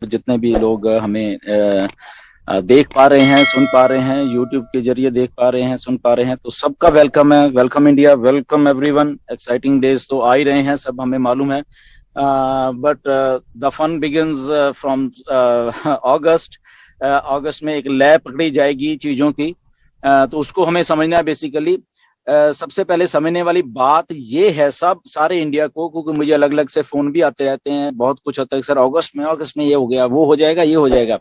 जितने भी लोग हमें देख पा रहे हैं, सुन पा रहे हैं, यूट्यूब के जरिए देख पा रहे हैं, सुन पा रहे हैं, तो सबका वेलकम है। Welcome India, welcome everyone. Exciting days तो आ ही रहे हैं, सब हमें मालूम है। But the fun begins from August. अगस्त में एक लय पकड़ी जाएगी चीजों की, तो उसको हमें समझना है बेसिकली। सबसे पहले समझने वाली बात ये है सब सारे इंडिया को, क्योंकि मुझे अलग अलग से फोन भी आते रहते हैं, बहुत कुछ होता है सर अगस्त में ये हो गया, वो हो जाएगा, ये हो जाएगा।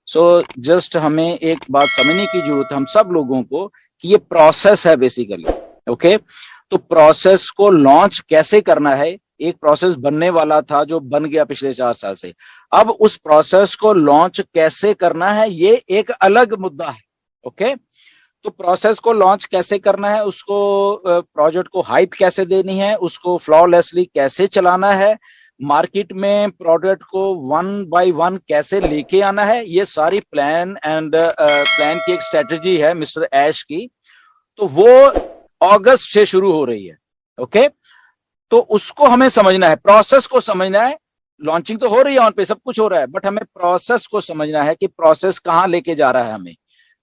सो जस्ट हमें एक बात समझने की जरूरत है हम सब लोगों को कि ये प्रोसेस है बेसिकली। ओके, तो प्रोसेस को लॉन्च कैसे करना है। एक प्रोसेस बनने वाला था जो बन गया पिछले 4 साल से, अब उस प्रोसेस को लॉन्च कैसे करना है ये एक अलग मुद्दा है। ओके, तो प्रोसेस को लॉन्च कैसे करना है, उसको प्रोजेक्ट को हाइप कैसे देनी है, उसको फ्लॉलेसली कैसे चलाना है, मार्केट में प्रोडक्ट को वन बाय वन कैसे लेके आना है, ये सारी प्लान की एक स्ट्रेटजी है मिस्टर ऐश की। तो वो अगस्त से शुरू हो रही है। ओके, तो उसको हमें समझना है, प्रोसेस को समझना है। लॉन्चिंग तो हो रही है, ऑन पे सब कुछ हो रहा है, बट हमें प्रोसेस को समझना है कि प्रोसेस कहाँ लेके जा रहा है हमें।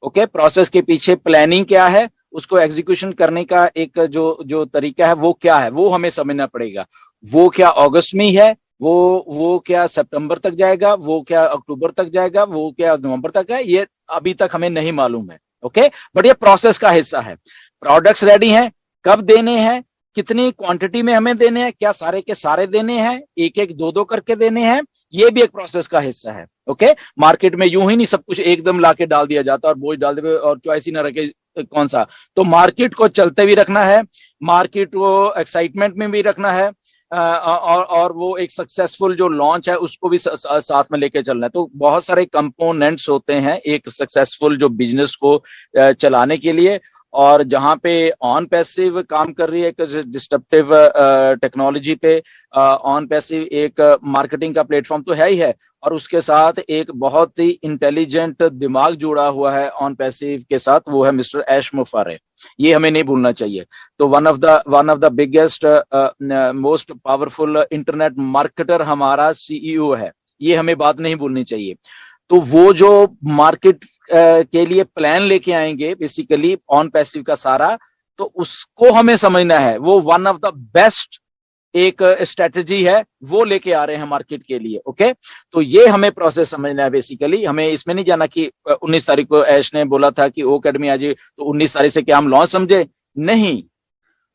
ओके, प्रोसेस के पीछे प्लानिंग क्या है, उसको एग्जीक्यूशन करने का एक जो जो तरीका है वो क्या है, वो हमें समझना पड़ेगा। वो क्या अगस्त में ही है, वो क्या सितंबर तक जाएगा, वो क्या अक्टूबर तक जाएगा, वो क्या नवंबर तक है, ये अभी तक हमें नहीं मालूम है। ओके, बट ये प्रोसेस का हिस्सा है। प्रोडक्ट्स रेडी हैं, कब देने हैं, कितनी क्वांटिटी में हमें देने हैं, क्या सारे के सारे देने हैं, एक एक दो दो करके देने हैं, ये भी एक प्रोसेस का हिस्सा है। ओके, मार्केट में यूं ही नहीं सब कुछ एकदम लाके डाल दिया जाता और बोझ डाल दे और चॉइस ही ना रखे कौन सा। तो मार्केट को चलते भी रखना है, मार्केट को एक्साइटमेंट में भी रखना है, और वो एक सक्सेसफुल जो लॉन्च है उसको भी साथ में लेके चलना है। तो बहुत सारे कंपोनेंट्स होते हैं एक सक्सेसफुल जो बिजनेस को चलाने के लिए। और जहां पे ऑन पैसिव काम कर रही है एक डिस्ट्रप्टिव टेक्नोलॉजी पे, ऑन पैसिव एक मार्केटिंग का प्लेटफॉर्म तो है ही है, और उसके साथ एक बहुत ही इंटेलिजेंट दिमाग जुड़ा हुआ है ऑन पैसिव के साथ, वो है मिस्टर ऐश मुफारे। ये हमें नहीं भूलना चाहिए। तो one of the biggest most powerful internet marketer हमारा सीईओ है, ये हमें बात नहीं भूलनी चाहिए। तो वो जो मार्केट के लिए प्लान लेके आएंगे बेसिकली ऑन पैसिव का सारा, तो उसको हमें समझना है। वो वन ऑफ द बेस्ट एक स्ट्रेटजी है, वो लेके आ रहे हैं मार्केट के लिए। ओके, तो ये हमें प्रोसेस समझना है बेसिकली। हमें इसमें नहीं जाना कि 19 तारीख को ऐश ने बोला था कि ओ अकेडमी आ जाए, तो 19 तारीख से क्या हम लॉन्च समझे? नहीं,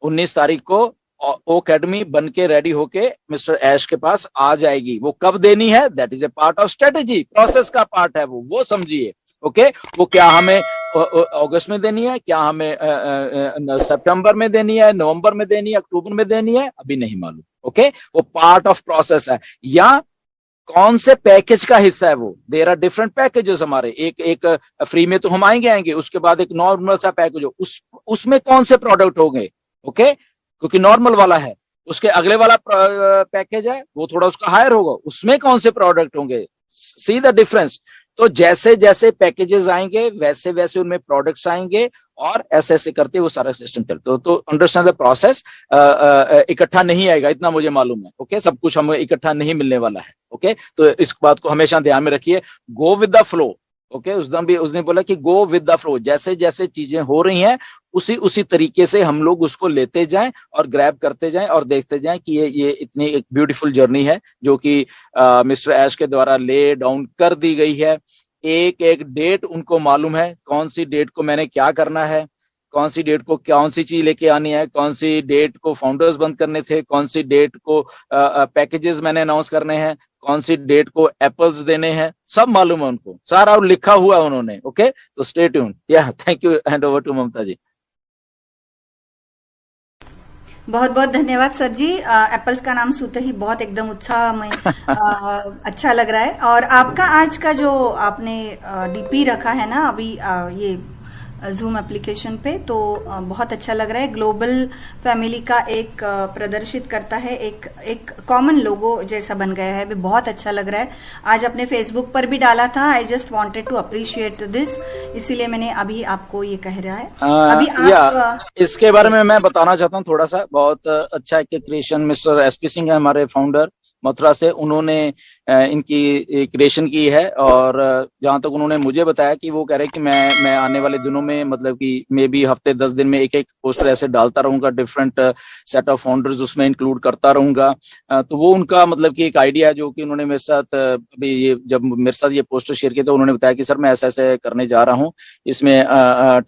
19 तारीख को ओ अकेडमी बन के रेडी होके मिस्टर ऐश के पास आ जाएगी। वो कब देनी है, that is a part of strategy, process का पार्ट है वो समझिए। ओके, वो क्या हमें अगस्त में देनी है, क्या हमें सितंबर में देनी है, नवंबर में देनी है, अक्टूबर में देनी है, अभी नहीं मालूम। ओके, वो पार्ट ऑफ प्रोसेस है, या कौन से पैकेज का हिस्सा है वो। देयर आर डिफरेंट पैकेजेस हमारे, एक फ्री में तो हम आएंगे, उसके बाद एक नॉर्मल सा पैकेज हो, उसमें कौन से प्रोडक्ट होंगे। ओके, क्योंकि नॉर्मल वाला है, उसके अगले वाला पैकेज है वो थोड़ा उसका हायर होगा, उसमें कौन से प्रोडक्ट होंगे। See the difference. तो जैसे जैसे पैकेजेस आएंगे वैसे वैसे उनमें प्रोडक्ट्स आएंगे, और ऐसे ऐसे करते वो सारा सिस्टम चलता। तो अंडरस्टैंड द प्रोसेस। इकट्ठा नहीं आएगा, इतना मुझे मालूम है। ओके, सब कुछ हमें इकट्ठा नहीं मिलने वाला है। ओके, तो इस बात को हमेशा ध्यान में रखिए। Go with the flow. Okay, उस दिन भी उसने बोला कि गो विद द फ्लो, जैसे जैसे चीजें हो रही हैं उसी उसी तरीके से हम लोग उसको लेते जाएं और ग्रैब करते जाएं और देखते जाएं कि ये इतनी एक ब्यूटीफुल जर्नी है जो कि मिस्टर ऐश के द्वारा ले डाउन कर दी गई है। एक एक डेट उनको मालूम है, कौन सी डेट को मैंने क्या करना है, कौन सी डेट को कौन सी चीज लेके आनी है, कौन सी डेट को फाउंडर्स बंद करने थे, कौन सी डेट को पैकेजेस मैंने अनाउंस करने हैं, कौन सी डेट को एप्पल्स देने हैं, सब मालूम है उनको, सारा लिखा हुआ है उन्होंने। ओके, तो स्टे ट्यून्ड। या thank you, hand over to Mamata ji. बहुत बहुत धन्यवाद सर जी। एप्पल्स का नाम सुनते ही बहुत एकदम उत्साहमय अच्छा लग रहा है। और आपका आज का जो आपने डीपी रखा है ना अभी ये जूम एप्लीकेशन पे, तो बहुत अच्छा लग रहा है। ग्लोबल फैमिली का एक प्रदर्शित करता है, एक कॉमन लोगो जैसा बन गया है, भी बहुत अच्छा लग रहा है। आज अपने फेसबुक पर भी डाला था, I just wanted to appreciate this, इसीलिए मैंने अभी आपको ये कह रहा है। अभी आप इसके बारे में मैं बताना चाहता हूँ थोड़ा सा। बहुत अच्छा एक क्रिएशन मिस्टर एसपी सिंह है हमारे फाउंडर, मथुरा से, उन्होंने इनकी क्रिएशन की है। और जहां तक उन्होंने मुझे बताया कि वो कह रहे हैं कि मैं आने वाले दिनों में, मतलब कि मे बी हफ्ते 10 दिन में एक एक पोस्टर ऐसे डालता रहूंगा, डिफरेंट सेट ऑफ फाउंडर्स उसमें इंक्लूड करता रहूंगा। तो वो उनका मतलब कि एक आइडिया है जो कि उन्होंने मेरे साथ अभी ये जब मेरे साथ ये पोस्टर शेयर किया तो उन्होंने बताया कि सर मैं ऐसे ऐसे करने जा रहा हूँ, इसमें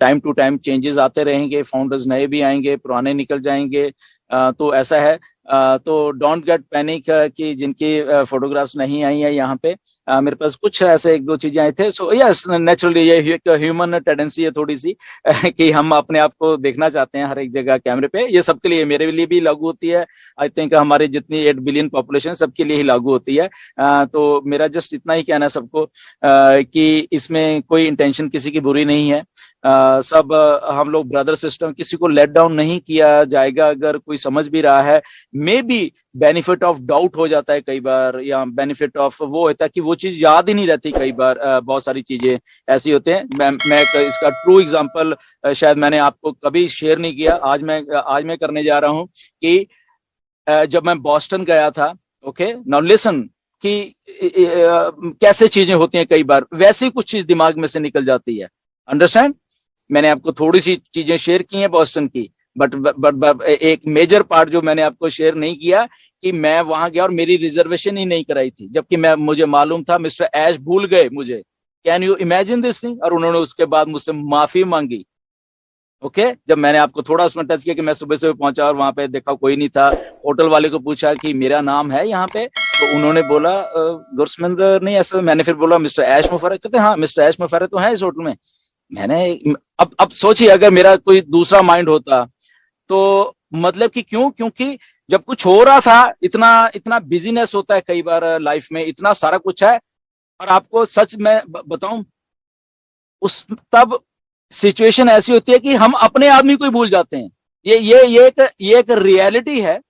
टाइम टू टाइम चेंजेस आते रहेंगे, फाउंडर्स नए भी आएंगे, पुराने निकल जाएंगे। तो ऐसा है। तो डोंट गेट पैनिक कि जिनकी फोटोग्राफ्स नहीं आई है यहाँ पे। मेरे पास कुछ ऐसे एक दो चीजें आए थे। सो यस, नेचुरली ये एक ह्यूमन टेंडेंसी है थोड़ी सी कि हम अपने आप को देखना चाहते हैं हर एक जगह कैमरे पे। ये सबके लिए, मेरे लिए भी लागू होती है। आई थिंक हमारी जितनी 8 बिलियन पॉपुलेशन सबके लिए ही लागू होती है। तो मेरा जस्ट इतना ही कहना है सबको कि इसमें कोई इंटेंशन किसी की बुरी नहीं है। सब हम लोग ब्रदर सिस्टम, किसी को लेट डाउन नहीं किया जाएगा। अगर कोई समझ भी रहा है, may be benefit of doubt हो जाता है कई बार, या बेनिफिट ऑफ वो होता है कि वो चीज याद ही नहीं रहती कई बार। बहुत सारी चीजें ऐसी होते हैं। मैं इसका ट्रू एग्जांपल शायद मैंने आपको कभी शेयर नहीं किया, आज मैं करने जा रहा हूं कि जब मैं बॉस्टन गया था, ओके नाउ लिसन, कि कैसे चीजें होती हैं, कई बार वैसी कुछ चीज दिमाग में से निकल जाती है। अंडरस्टैंड? मैंने आपको थोड़ी सी चीजें शेयर की हैं बॉस्टन की, बट एक मेजर पार्ट जो मैंने आपको शेयर नहीं किया कि मैं वहां गया और मेरी रिजर्वेशन ही नहीं कराई थी, जबकि मुझे मालूम था मिस्टर ऐश भूल गए मुझे। Can you imagine this thing? और उन्होंने उसके बाद मुझसे माफी मांगी। ओके जब मैंने आपको थोड़ा उसमें टच किया कि मैं सुबह सुबह पहुंचा और वहां पे देखा कोई नहीं था, होटल वाले को पूछा कि मेरा नाम है यहाँ पे, तो उन्होंने बोला गुरसमिंदर नहीं ऐसा। मैंने फिर बोला मिस्टर ऐश मुफर्रत, कहते हाँ मिस्टर ऐश मुफर्रत तो है इस होटल में। मैंने अब सोचिए अगर मेरा कोई दूसरा माइंड होता तो, मतलब कि क्यों, क्योंकि जब कुछ हो रहा था, इतना इतना बिजीनेस होता है कई बार लाइफ में, इतना सारा कुछ है। और आपको सच में बताऊं, उस तब सिचुएशन ऐसी होती है कि हम अपने आदमी को ही भूल जाते हैं। ये एक रियलिटी है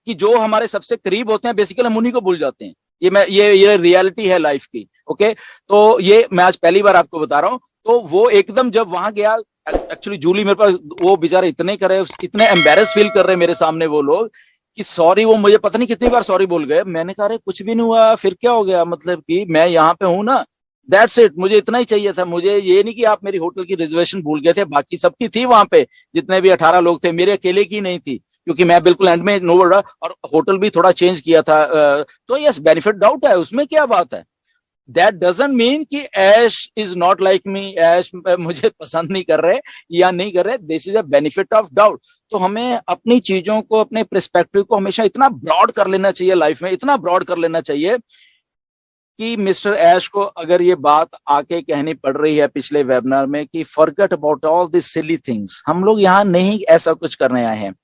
कि जो हमारे सबसे करीब होते हैं बेसिकली हम उन्हीं को भूल जाते हैं। ये रियलिटी है लाइफ की। ओके तो ये मैं आज पहली बार आपको बता रहा हूं। तो वो एकदम जब वहां गया, एक्चुअली जूली मेरे पास, वो बेचारे इतने करे, इतने एम्बेरस फील कर रहे मेरे सामने वो लोग कि सॉरी, वो मुझे पता नहीं कितनी बार सॉरी बोल गए। मैंने कहा अरे कुछ भी नहीं हुआ, फिर क्या हो गया, मतलब कि मैं यहाँ पे हूं ना, दैट्स इट, मुझे इतना ही चाहिए था। मुझे ये नहीं कि आप मेरी होटल की रिजर्वेशन भूल गए थे, बाकी सबकी थी वहां पे, जितने भी 18 लोग थे, मेरे अकेले की नहीं थी, क्योंकि मैं बिल्कुल एंड में नो वर्ड, और होटल भी थोड़ा चेंज किया था। तो यस बेनिफिट डाउट है, उसमें क्या बात है। दैट डजंट मीन कि ऐश इज नॉट लाइक मी, ऐश मुझे पसंद नहीं कर रहे या नहीं कर रहे, this is a benefit of doubt. तो हमें अपनी चीजों को, अपने पर्सपेक्टिव को हमेशा इतना ब्रॉड कर लेना चाहिए लाइफ में, इतना ब्रॉड कर लेना चाहिए कि मिस्टर ऐश को अगर ये बात आके कहनी पड़ रही है पिछले वेबिनार में कि forget about all this silly things, हम लोग यहाँ नहीं ऐसा कुछ करने आए हैं।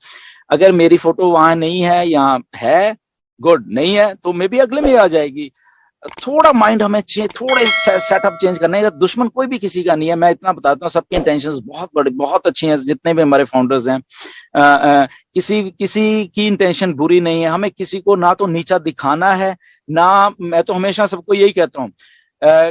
अगर मेरी फोटो वहां नहीं है, यहाँ है, गुड, नहीं है तो मे बी अगले में आ जाएगी। थोड़ा माइंड हमें थोड़े सेटअप चेंज करने का। दुश्मन कोई भी किसी का नहीं है, मैं इतना बताता हूँ, सबके इंटेंशंस बहुत बड़े, बहुत अच्छी हैं, जितने भी हमारे फाउंडर्स हैं। किसी किसी की इंटेंशन बुरी नहीं है। हमें किसी को ना तो नीचा दिखाना है ना, मैं तो हमेशा सबको यही कहता हूँ,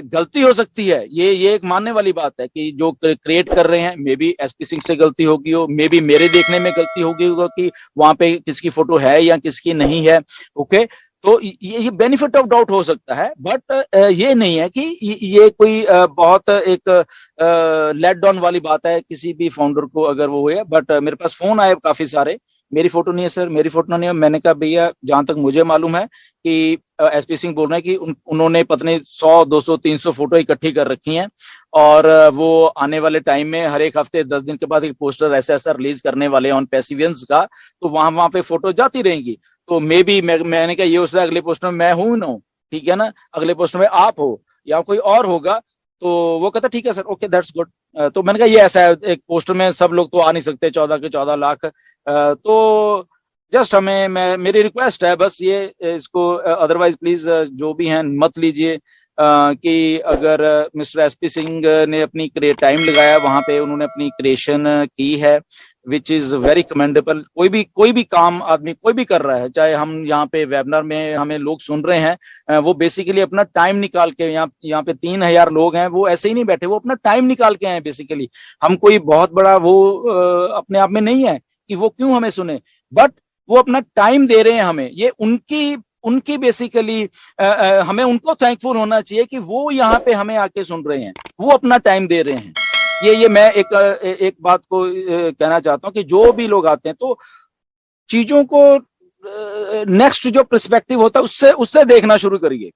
गलती हो सकती है, ये एक मानने वाली बात है कि जो क्रिएट कर रहे हैं, मे बी एसपी सिंह से गलती होगी हो, मे बी मेरे देखने में गलती होगी होगा कि वहां पे किसकी फोटो है या किसकी नहीं है। ओके तो ये बेनिफिट ऑफ डाउट हो सकता है, बट ये नहीं है कि ये कोई बहुत एक लेट डाउन वाली बात है किसी भी फाउंडर को अगर वो है। बट मेरे पास फोन आए काफी सारे, मेरी फोटो नहीं है सर, मेरी फोटो नहीं है। मैंने कहा भैया जहां तक मुझे मालूम है कि एसपी सिंह बोल रहे हैं कि उन्होंने पत्नी 100 200 300 फोटो इकट्ठी कर रखी हैं, और वो आने वाले टाइम में हर एक हफ्ते 10 दिन के बाद एक पोस्टर ऐसा रिलीज करने वाले हैं ऑन पैसिवियंस का, तो वहां पे फोटो जाती रहेंगी। तो मे बी मैंने कहा ये हो सकता है अगले पोस्टर में मैं हूं ना, ठीक है ना, अगले पोस्टर में आप हो या कोई और होगा। तो वो कहता ठीक है सर, ओके दैट्स गुड। तो मैंने कहा ये ऐसा है, एक पोस्टर में सब लोग तो आ नहीं सकते 14 के 14 लाख। तो जस्ट मेरी रिक्वेस्ट है बस ये, इसको अदरवाइज प्लीज जो भी हैं मत लीजिए कि अगर मिस्टर एसपी सिंह ने अपनी टाइम लगाया वहां पे, उन्होंने अपनी क्रिएशन की है विच इज वेरी कमेंडेबल। कोई भी काम आदमी कोई भी कर रहा है, चाहे हम यहाँ पे वेबिनार में हमें लोग सुन रहे हैं, वो बेसिकली अपना टाइम निकाल के, यहाँ पे 3000 लोग हैं, वो ऐसे ही नहीं बैठे, वो अपना टाइम निकाल के हैं बेसिकली। हम कोई बहुत बड़ा वो अपने आप में नहीं है कि वो क्यों हमें सुने, बट वो अपना टाइम दे रहे हैं हमें। ये उनकी उनकी बेसिकली हमें उनको थैंकफुल होना चाहिए कि वो यहाँ पे हमें आके सुन रहे हैं, वो अपना टाइम दे रहे हैं। ये मैं एक बात को कहना चाहता हूँ कि जो भी लोग आते हैं तो चीजों को नेक्स्ट जो पर्सपेक्टिव होता है उससे देखना शुरू करिए।